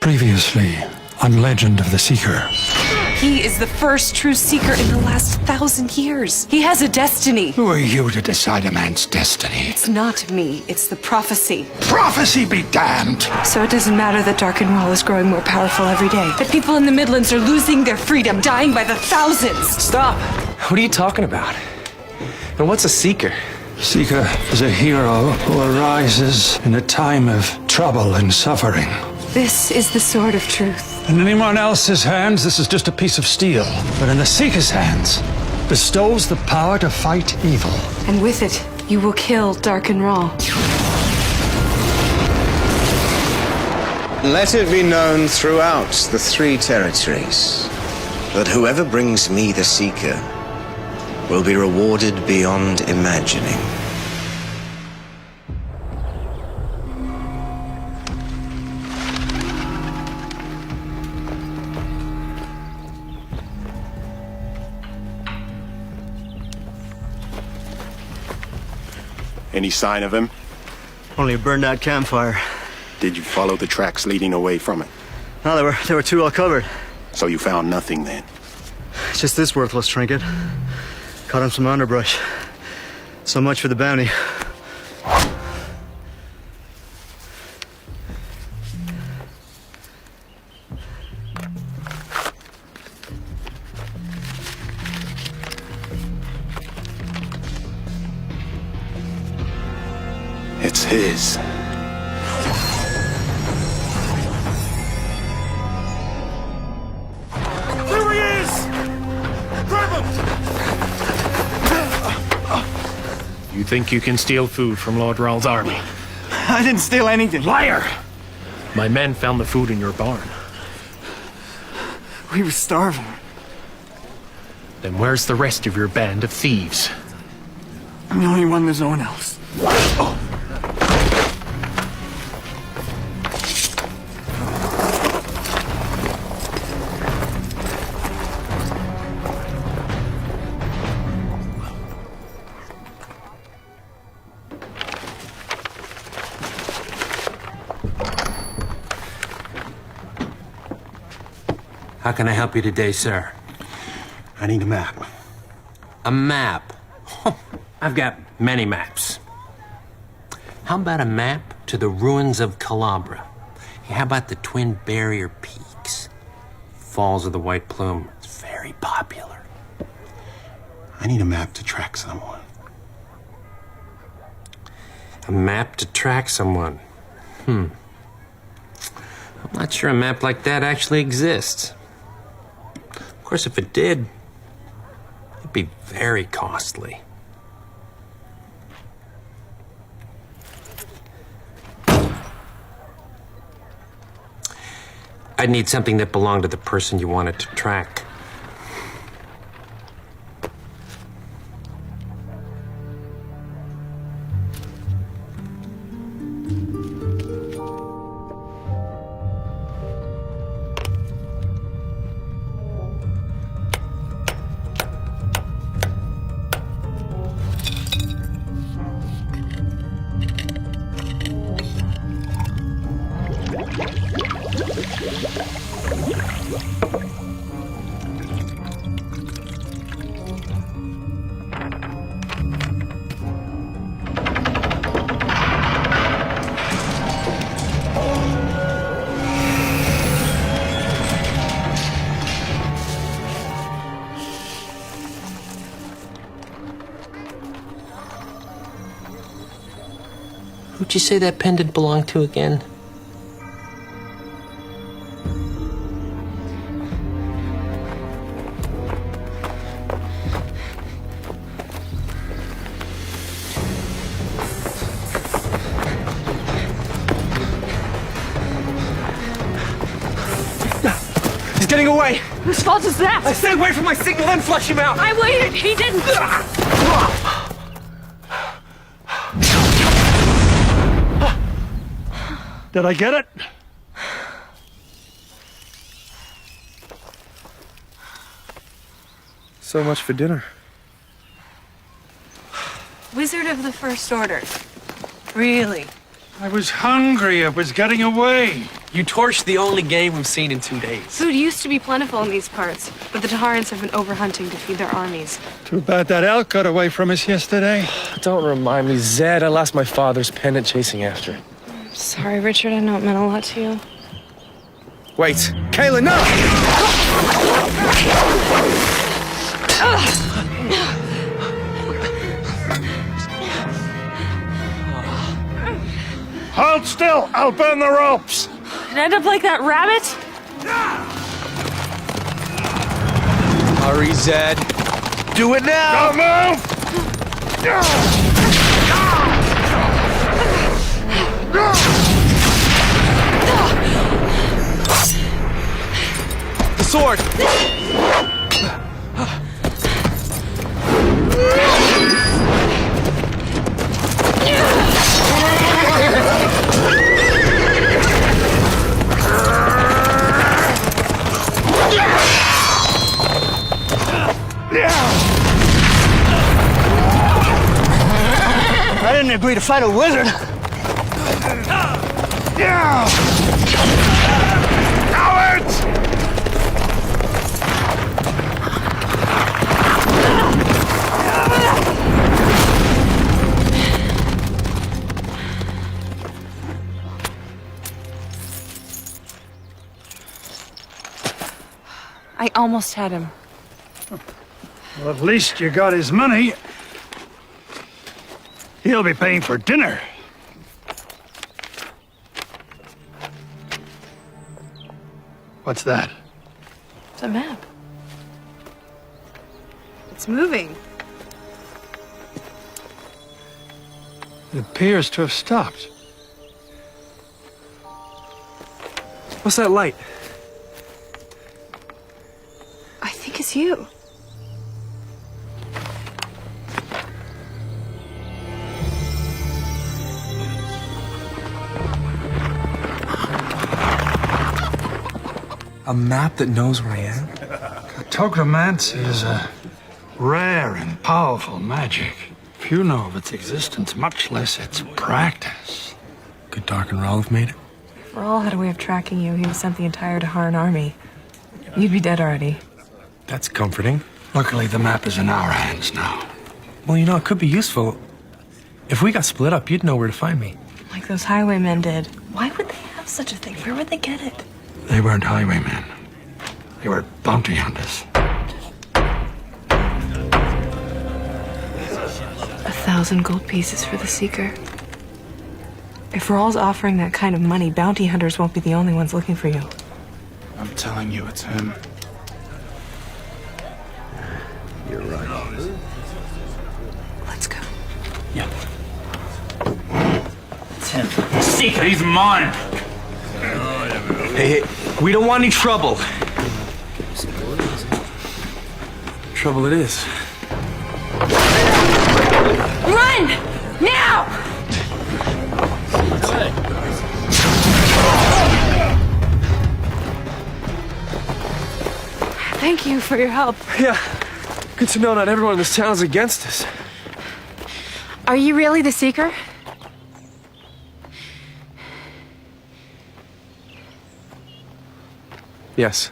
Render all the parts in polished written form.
Previously on Legend of the Seeker. He is the first true seeker in the last 1,000 years. He has a destiny. Who are you to decide a man's destiny? It's not me, it's the prophecy. Prophecy be damned! So it doesn't matter that Darkenwall is growing more powerful every day. That people in the Midlands are losing their freedom, dying by the thousands. Stop! What are you talking about? And what's a seeker? Seeker is a hero who arises in a time of trouble and suffering. This is the sword of truth. In anyone else's hands, this is just a piece of steel. But in the Seeker's hands, bestows the power to fight evil. And with it, you will kill Darkenwall. Let it be known throughout the 3 territories that whoever brings me the Seeker will be rewarded beyond imagining. Any sign of him? Only a burned out campfire. Did you follow the tracks leading away from it? No, they were too well covered. So you found nothing then? It's just this worthless trinket. Caught in some underbrush. So much for the bounty. It's his. There he is! Grab him! You think you can steal food from Lord Ral's army? I didn't steal anything. Liar! My men found the food in your barn. We were starving. Then where's the rest of your band of thieves? I'm the only one, there's no one else. How can I help you today, sir? I need a map. A map? I've got many maps. How about a map to the ruins of Calabria? How about the Twin Barrier Peaks? Falls of the White Plume. It's very popular. I need a map to track someone. A map to track someone? I'm not sure a map like that actually exists. Of course, if it did, it'd be very costly. I'd need something that belonged to the person you wanted to track. Who'd you say that pendant belonged to again? He's getting away! Whose fault is that? I said wait for my signal, then flush him out! I waited, he didn't. Did I get it? So much for dinner. Wizard of the First Order. Really? I was hungry. I was getting away. You torched the only game we've seen in 2 days. Food used to be plentiful in these parts, but the Taharans have been overhunting to feed their armies. Too bad that elk got away from us yesterday. Don't remind me, Zed. I lost my father's pendant chasing after it. Sorry, Richard, I know it meant a lot to you. Wait, Kayla, no! Hold still! I'll burn the ropes! It end up like that rabbit? Hurry, Zed. Do it now! Don't move! The sword! I didn't agree to fight a wizard. Cowards! I almost had him. Well, at least you got his money. He'll be paying for dinner. What's that? It's a map. It's moving. It appears to have stopped. What's that light? I think it's you. A map that knows where I am? Cartogramancy is a rare and powerful magic. Few know of its existence, much less its practice. Could Dark and Rolf made it? If Rawl had a way of tracking you, he would sent the entire Taharan army. You'd be dead already. That's comforting. Luckily, the map is in our hands now. Well, you know, it could be useful. If we got split up, you'd know where to find me. Like those highwaymen did. Why would they have such a thing? Where would they get it? They weren't highwaymen. They were bounty hunters. 1,000 gold pieces for the Seeker. If Rawl's offering that kind of money, bounty hunters won't be the only ones looking for you. I'm telling you, it's him. You're right. Let's go. Yeah. It's him. Seeker, he's mine. Hey, we don't want any trouble. Trouble it is. Run! Now! Thank you for your help. Yeah, good to know not everyone in this town is against us. Are you really the Seeker? Yes.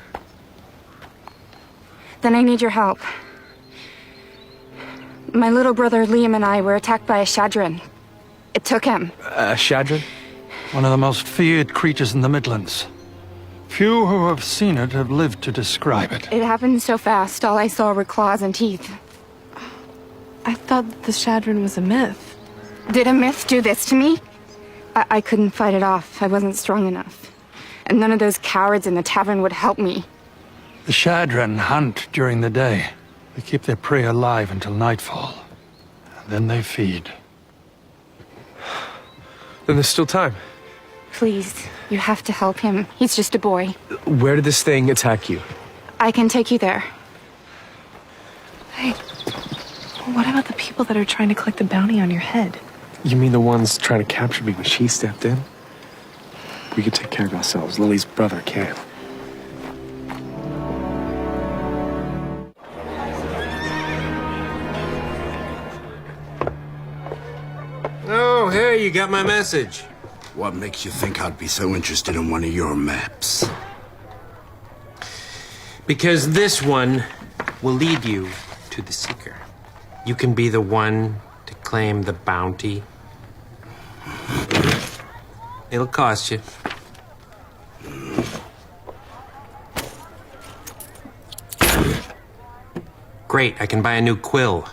Then I need your help. My little brother Liam and I were attacked by a Shadran. It took him. Shadran? One of the most feared creatures in the Midlands. Few who have seen it have lived to describe it. It happened so fast, all I saw were claws and teeth. I thought the Shadran was a myth. Did a myth do this to me? I couldn't fight it off. I wasn't strong enough. And none of those cowards in the tavern would help me. The Shadran hunt during the day. They keep their prey alive until nightfall. And then they feed. Then there's still time. Please, you have to help him. He's just a boy. Where did this thing attack you? I can take you there. Hey, what about the people that are trying to collect the bounty on your head? You mean the ones trying to capture me when she stepped in? We could take care of ourselves. Lily's brother can't. Oh, hey, you got my message. What makes you think I'd be so interested in one of your maps? Because this one will lead you to the Seeker. You can be the one to claim the bounty. It'll cost you. Great, I can buy a new quill.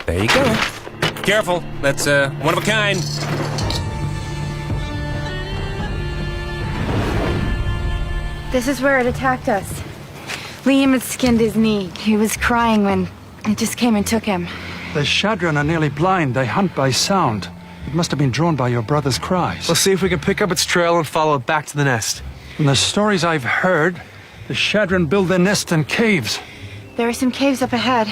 There you go. Careful, that's one of a kind. This is where it attacked us. Liam had skinned his knee. He was crying when it just came and took him. The Shadran are nearly blind. They hunt by sound. It must have been drawn by your brother's cries. Let's see if we can pick up its trail and follow it back to the nest. From the stories I've heard, the Shadran build their nest in caves. There are some caves up ahead.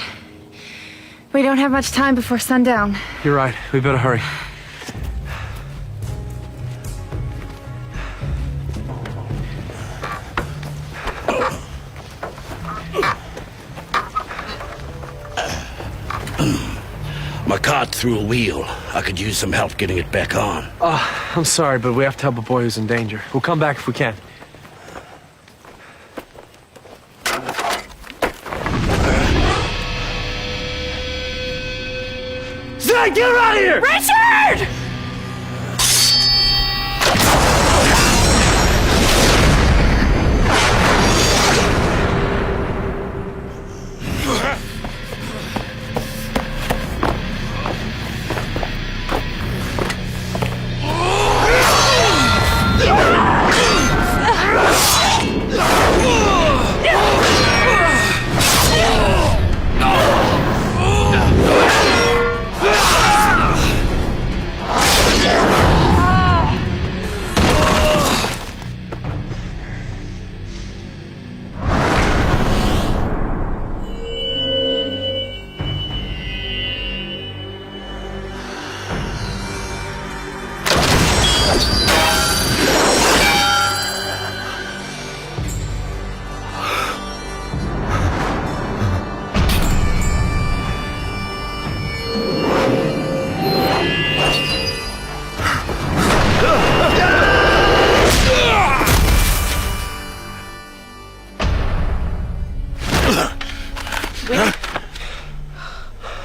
We don't have much time before sundown. You're right. We better hurry. My cart threw a wheel. I could use some help getting it back on. I'm sorry, but we have to help a boy who's in danger. We'll come back if we can. Zach, get her out of here! Richard!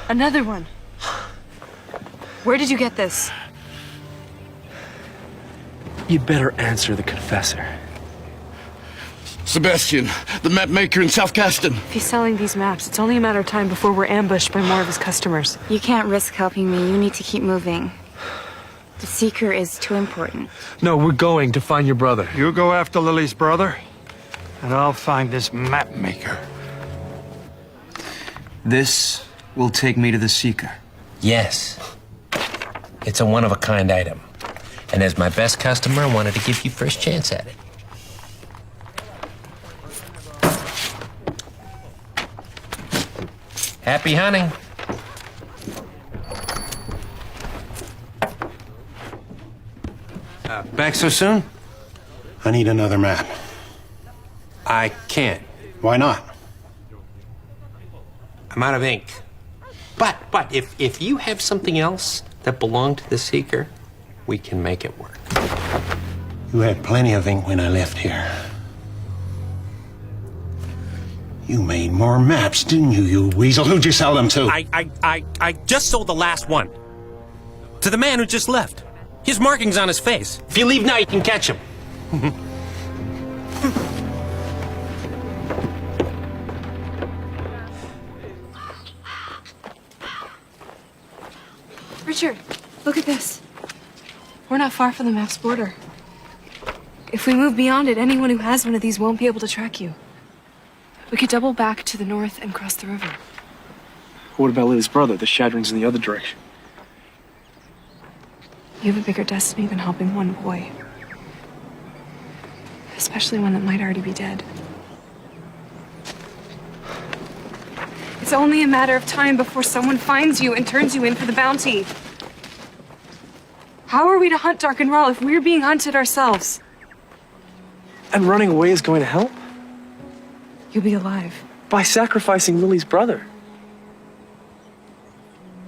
Another one. Where did you get this? You'd better answer the confessor. Sebastian, the map maker in South Caston. If he's selling these maps, it's only a matter of time before we're ambushed by more of his customers. You can't risk helping me. You need to keep moving. The Seeker is too important. No, we're going to find your brother. You go after Lily's brother, and I'll find this map maker. This will take me to the Seeker. Yes. It's a one-of-a-kind item. And as my best customer, I wanted to give you first chance at it. Happy hunting. Back so soon? I need another map. I can't. Why not? I'm out of ink. But if you have something else that belonged to the Seeker, we can make it work. You had plenty of ink when I left here. You made more maps, didn't you, you weasel? Who'd you sell them to? I just sold the last one. To the man who just left. His marking's on his face. If you leave now, you can catch him. Richard, look at this. We're not far from the map's border. If we move beyond it, anyone who has one of these won't be able to track you. We could double back to the north and cross the river. What about Lily's brother? The Shadran's in the other direction. You have a bigger destiny than helping one boy. Especially one that might already be dead. It's only a matter of time before someone finds you and turns you in for the bounty. How are we to hunt Dark and Raw if we're being hunted ourselves? And running away is going to help? You'll be alive. By sacrificing Lily's brother.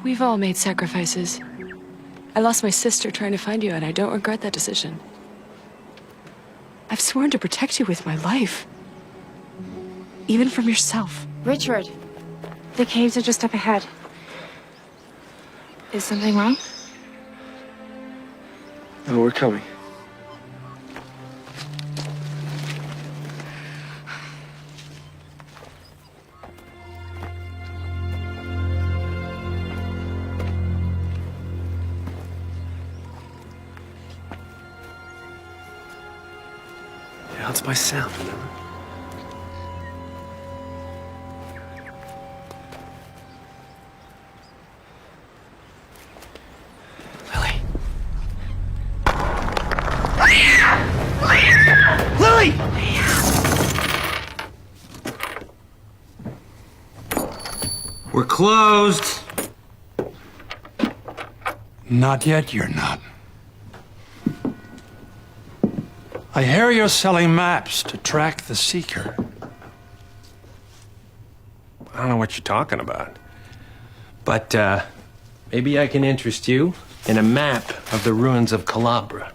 We've all made sacrifices. I lost my sister trying to find you, and I don't regret that decision. I've sworn to protect you with my life. Even from yourself. Richard, the caves are just up ahead. Is something wrong? Oh, we're coming. Yeah, that's my sound, remember? Lily! We're closed. Not yet, you're not. I hear you're selling maps to track the Seeker. I don't know what you're talking about. But, maybe I can interest you in a map of the ruins of Calabria.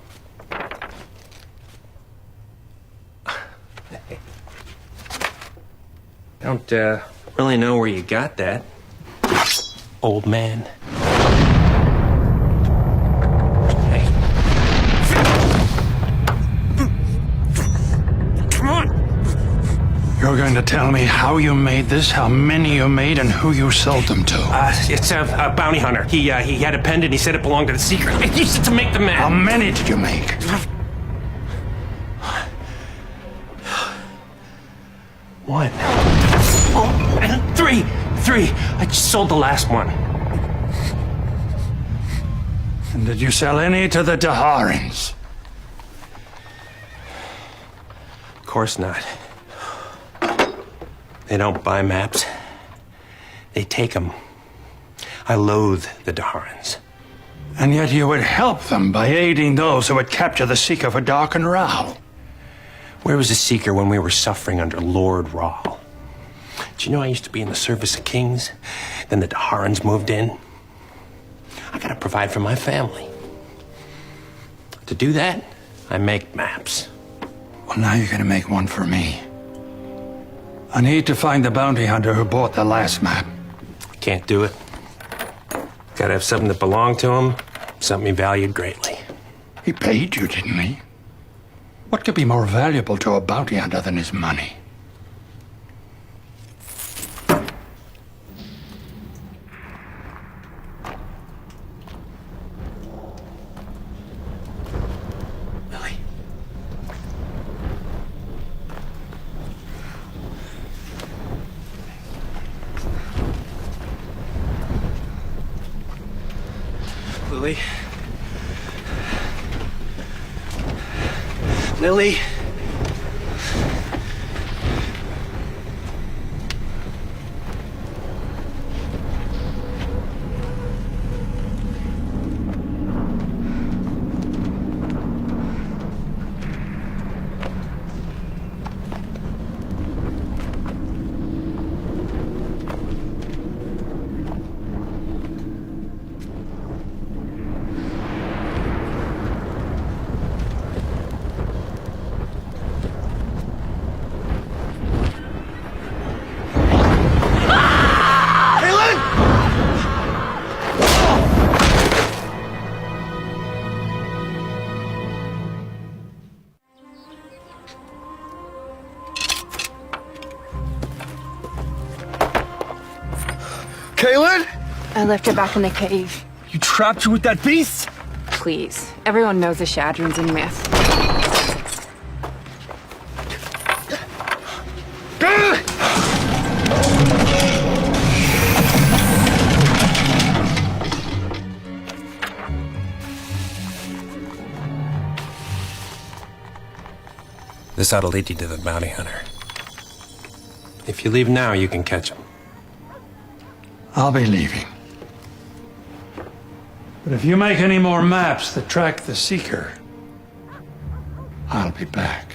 Don't, really know where you got that, old man. Hey. Come on! You're going to tell me how you made this, how many you made, and who you sold them to. It's a bounty hunter. He had a pendant. He said it belonged to the Seeker. I used it to make the map. How many did you make? One. Oh, and three. I just sold the last one. And did you sell any to the Daharans? Of course not. They don't buy maps. They take them. I loathe the Daharans. And yet you would help them by aiding those who would capture the Seeker for Dark and Rao. Where was the Seeker when we were suffering under Lord Rahl? Do you know I used to be in the service of kings? Then the Daharans moved in. I gotta provide for my family. To do that, I make maps. Well, now you're gonna make one for me. I need to find the bounty hunter who bought the last map. Can't do it. Gotta have something that belonged to him, something he valued greatly. He paid you, didn't he? What could be more valuable to a bounty hunter than his money? Lily. Lily. Lily. Kaylin? I left her back in the cave. You trapped her with that beast? Please. Everyone knows the Shadron's a myth. This ought to lead you to the bounty hunter. If you leave now, you can catch him. I'll be leaving. But if you make any more maps that track the Seeker, I'll be back.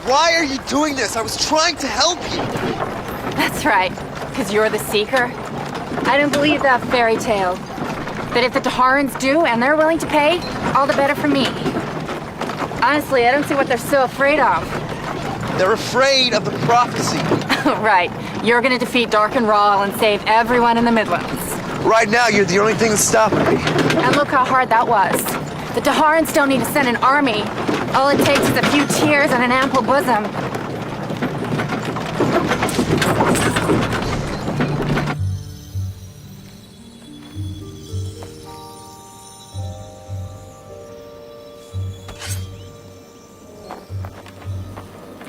Why are you doing this? I was trying to help you. That's right, because you're the Seeker. I don't believe that fairy tale. But if the Taharans do, and they're willing to pay, all the better for me. Honestly, I don't see what they're so afraid of. They're afraid of the prophecy. Right. You're gonna defeat Dark and Rawl and save everyone in the Midlands. Right now, you're the only thing that's stopping me. And look how hard that was. The Taharans don't need to send an army. All it takes is a few tears and an ample bosom.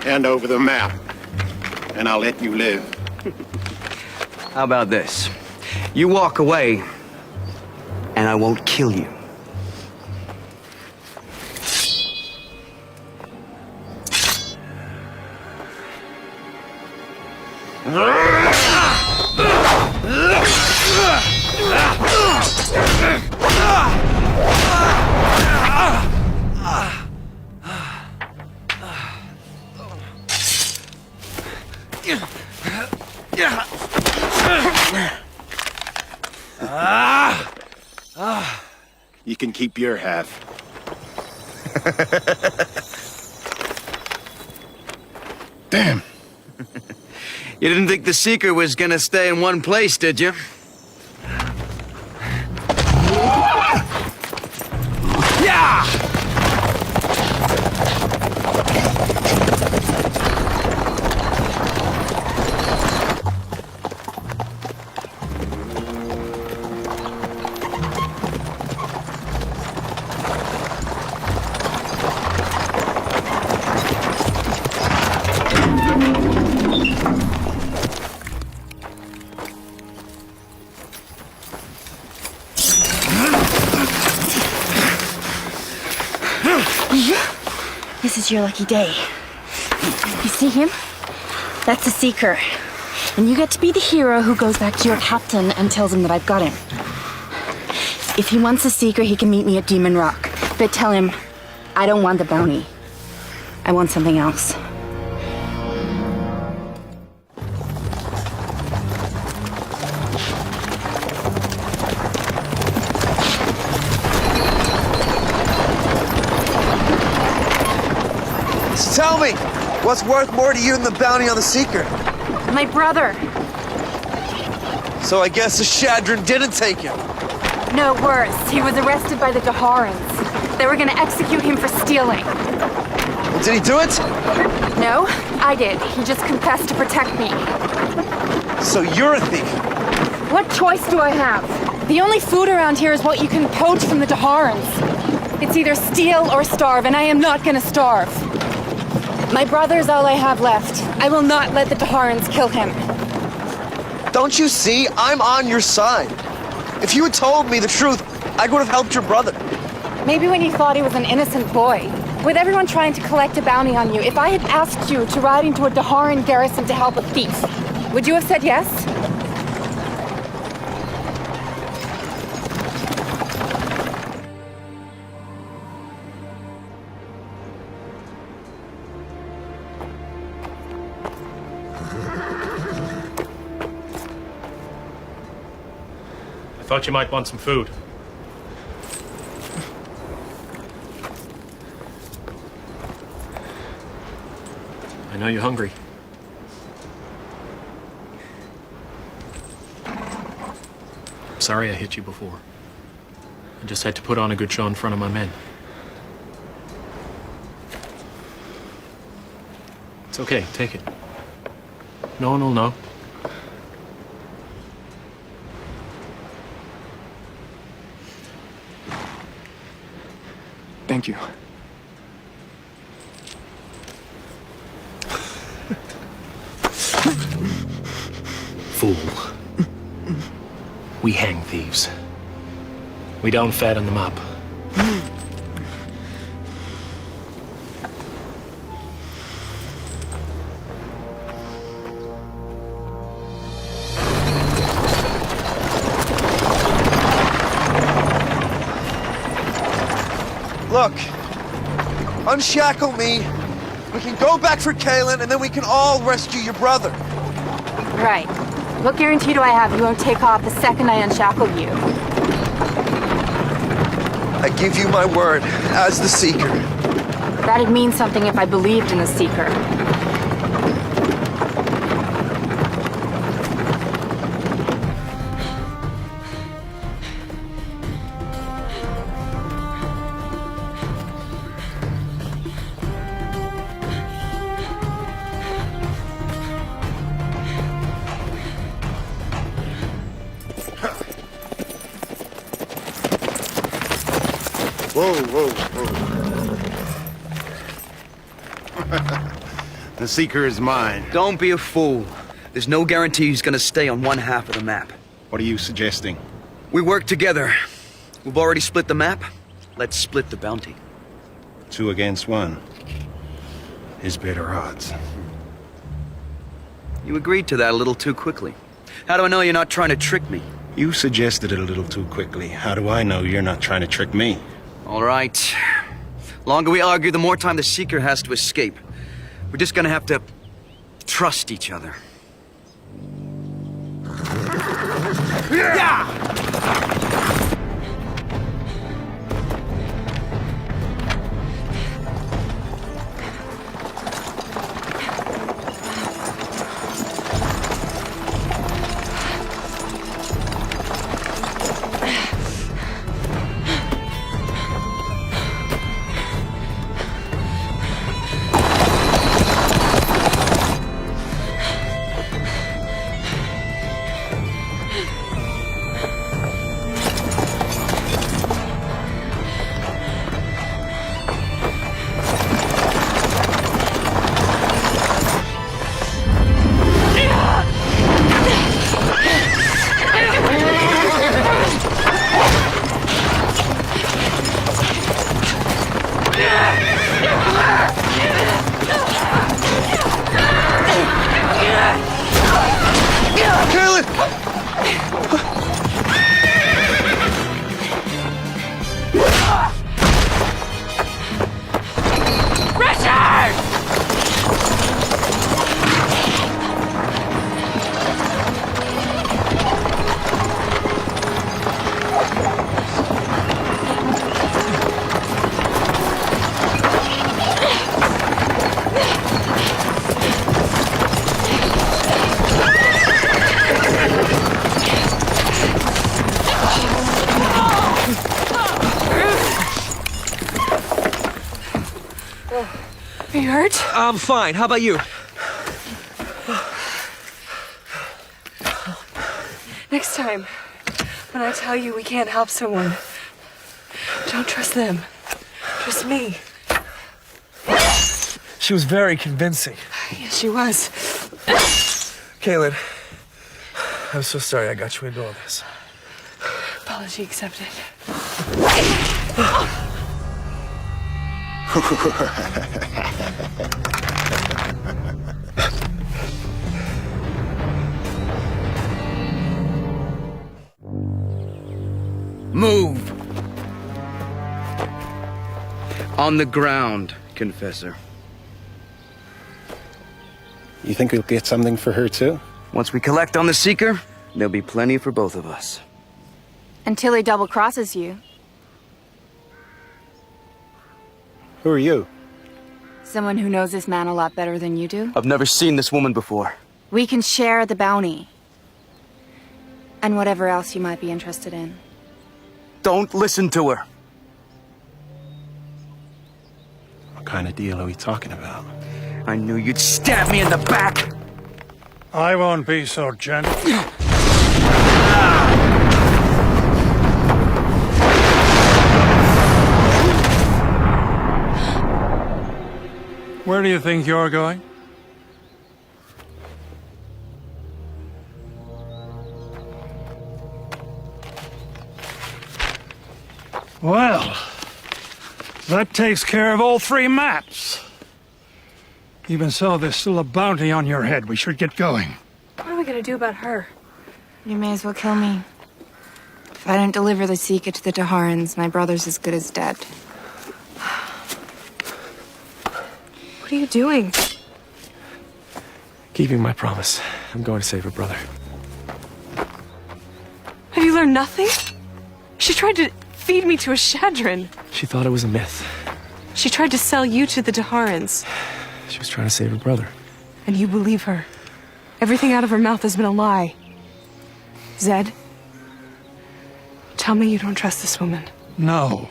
Hand over the map, and I'll let you live. How about this? You walk away, and I won't kill you. You can keep your half. Damn. You didn't think the Seeker was gonna stay in one place, did you? Yeah! This is your lucky day. You see him? That's the Seeker. And you get to be the hero who goes back to your captain and tells him that I've got him. If he wants the Seeker, he can meet me at Demon Rock. But tell him, I don't want the bounty. I want something else. Tell me, what's worth more to you than the bounty on the Seeker? My brother. So I guess the Shadron didn't take him. No, worse. He was arrested by the Daharans. They were gonna execute him for stealing. Well, did he do it? No, I did. He just confessed to protect me. So you're a thief? What choice do I have? The only food around here is what you can poach from the Daharans. It's either steal or starve, and I am not gonna starve. My brother's all I have left. I will not let the Daharans kill him. Don't you see? I'm on your side. If you had told me the truth, I would have helped your brother. Maybe when you thought he was an innocent boy. With everyone trying to collect a bounty on you, if I had asked you to ride into a Daharan garrison to help a thief, would you have said yes? Thought you might want some food. I know you're hungry. I'm sorry I hit you before. I just had to put on a good show in front of my men. It's okay, take it. No one will know. Thank you. Fool. We hang thieves. We don't fatten them up. Look, unshackle me. We can go back for Kalen, and then we can all rescue your brother. Right. What guarantee do I have you won't take off the second I unshackle you? I give you my word, as the Seeker. That'd mean something if I believed in the Seeker. Whoa, whoa, whoa. The Seeker is mine. Don't be a fool. There's no guarantee he's gonna stay on one half of the map. What are you suggesting? We work together. We've already split the map. Let's split the bounty. 2 against 1 is better odds. You agreed to that a little too quickly. How do I know you're not trying to trick me? You suggested it a little too quickly. How do I know you're not trying to trick me? All right. Longer we argue, the more time the Seeker has to escape. We're just gonna have to trust each other. Yeah! Are you hurt? I'm fine. How about you? Next time, when I tell you we can't help someone, don't trust them. Trust me. She was very convincing. Yes, she was. Kaylin, I'm so sorry I got you into all this. Apology accepted. Move! On the ground, Confessor. You think we'll get something for her, too? Once we collect on the Seeker, there'll be plenty for both of us. Until he double crosses you. Who are you? Someone who knows this man a lot better than you do. I've never seen this woman before. We can share the bounty. And whatever else you might be interested in. Don't listen to her. What kind of deal are we talking about? I knew you'd stab me in the back! I won't be so gentle. Where do you think you're going? Well, that takes care of all 3 maps. Even so, there's still a bounty on your head. We should get going. What are we gonna do about her? You may as well kill me. If I don't deliver the Seeker to the Daharans, my brother's as good as dead. What are you doing? Keeping my promise. I'm going to save her brother. Have you learned nothing? She tried to feed me to a Shadran. She thought it was a myth. She tried to sell you to the Daharans. She was trying to save her brother. And you believe her. Everything out of her mouth has been a lie. Zed, tell me you don't trust this woman. No.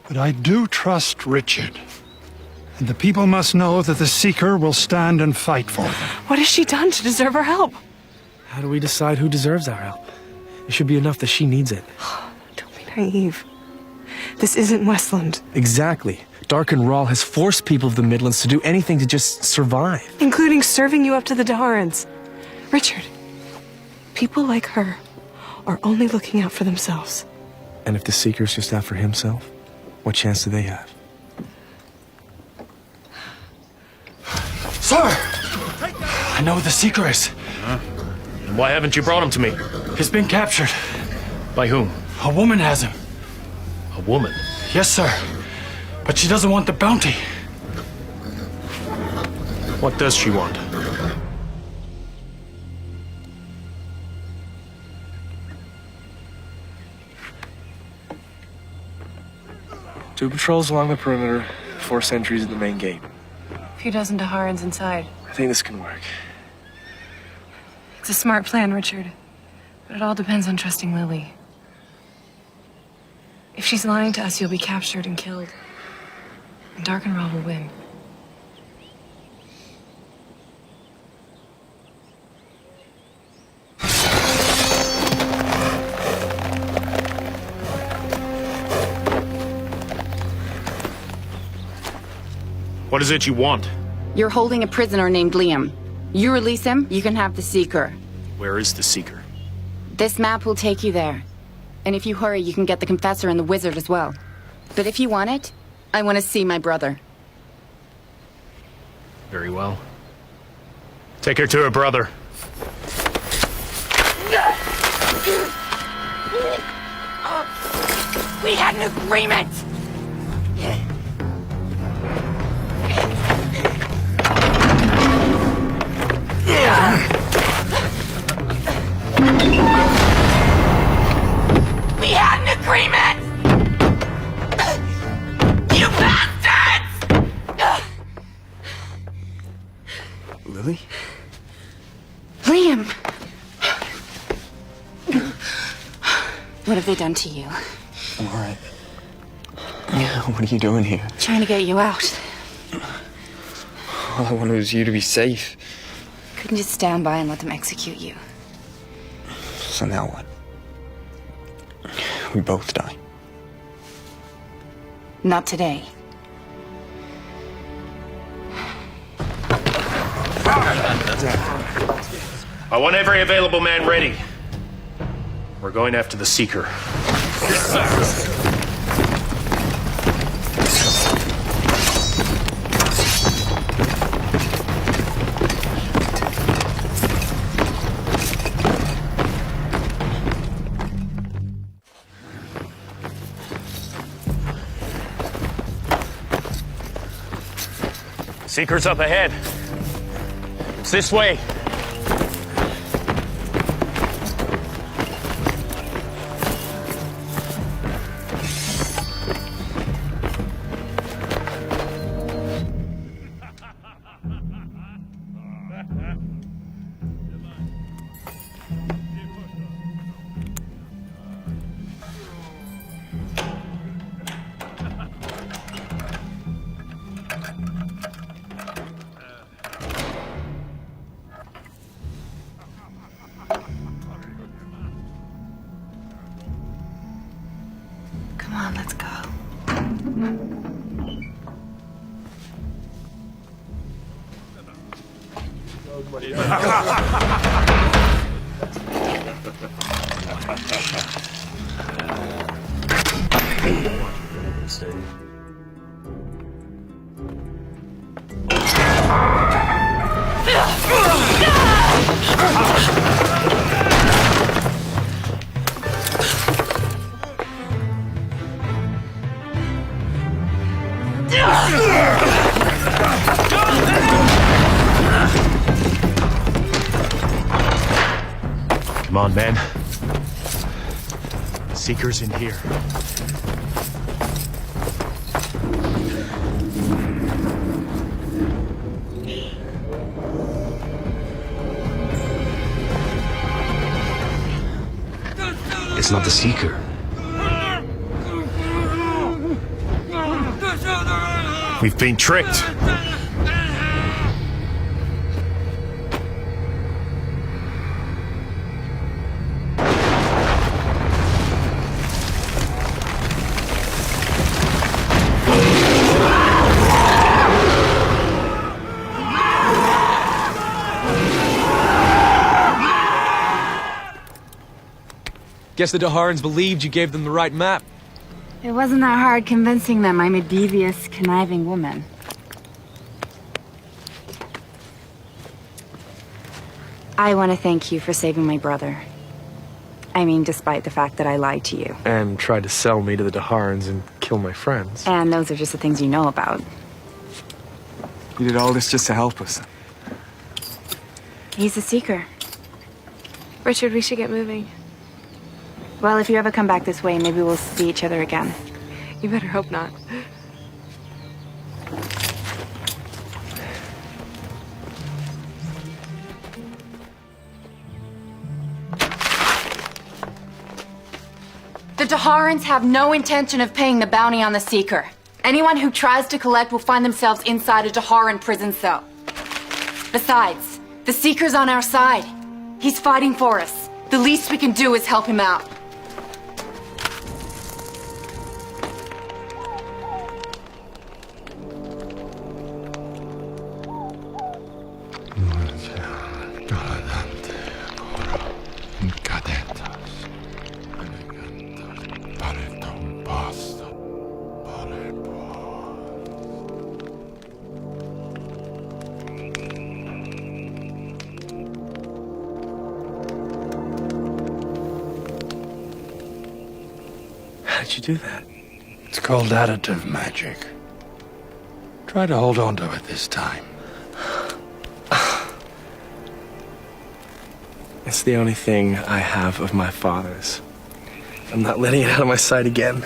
But I do trust Richard. And the people must know that the Seeker will stand and fight for them. What has she done to deserve our help? How do we decide who deserves our help? It should be enough that she needs it. Don't be naive. This isn't Westland. Exactly. Darken Rahl has forced people of the Midlands to do anything to just survive. Including serving you up to the Daharans. Richard, people like her are only looking out for themselves. And if the Seeker's just out for himself, what chance do they have? Sir! I know who the Seeker is. Why haven't you brought him to me? He's been captured. By whom? A woman has him. A woman? Yes, sir. But she doesn't want the bounty. What does she want? Two patrols along the perimeter, 4 sentries at the main gate. A few dozen Daharans inside. I think this can work. It's a smart plan, Richard. But it all depends on trusting Lily. If she's lying to us, you'll be captured and killed. And Darkenrahl will win. What is it you want? You're holding a prisoner named Liam. You release him, you can have the Seeker. Where is the Seeker? This map will take you there. And if you hurry, you can get the Confessor and the Wizard as well. But if you want it, I want to see my brother. Very well. Take her to her brother. We had an agreement! We had an agreement! You bastards! Lily? Liam! What have they done to you? I'm all right. What are you doing here? Trying to get you out. All I wanted was you to be safe. Couldn't just stand by and let them execute you. So now what? We both die. Not today. I want every available man ready. We're going after the Seeker. Seeker's up ahead. It's this way. Come on, let's go. Come on, man. Seeker's in here. It's not the Seeker. We've been tricked. Guess the Daharans believed you gave them the right map. It wasn't that hard convincing them I'm a devious, conniving woman. I want to thank you for saving my brother. I mean, despite the fact that I lied to you. And tried to sell me to the Daharans and kill my friends. And those are just the things you know about. You did all this just to help us. He's a seeker. Richard, we should get moving. Well, if you ever come back this way, maybe we'll see each other again. You better hope not. The Daharans have no intention of paying the bounty on the Seeker. Anyone who tries to collect will find themselves inside a Daharan prison cell. Besides, the Seeker's on our side. He's fighting for us. The least we can do is help him out. How'd you do that? It's called additive magic. Try to hold on to it this time. It's the only thing I have of my father's. I'm not letting it out of my sight again.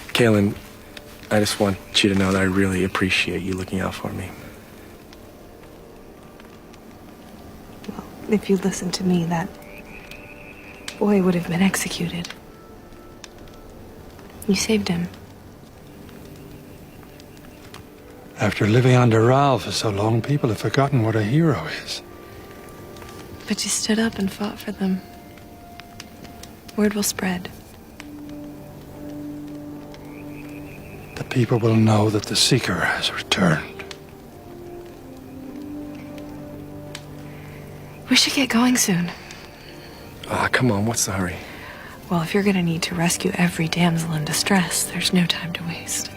Kaylin, I just want you to know that I really appreciate you looking out for me. Well, if you'd listened to me, that boy would have been executed. You saved him. After living under Raoul for so long, people have forgotten what a hero is. But you stood up and fought for them. Word will spread. The people will know that the Seeker has returned. We should get going soon. Ah, come on, what's the hurry? Well, if you're gonna need to rescue every damsel in distress, there's no time to waste.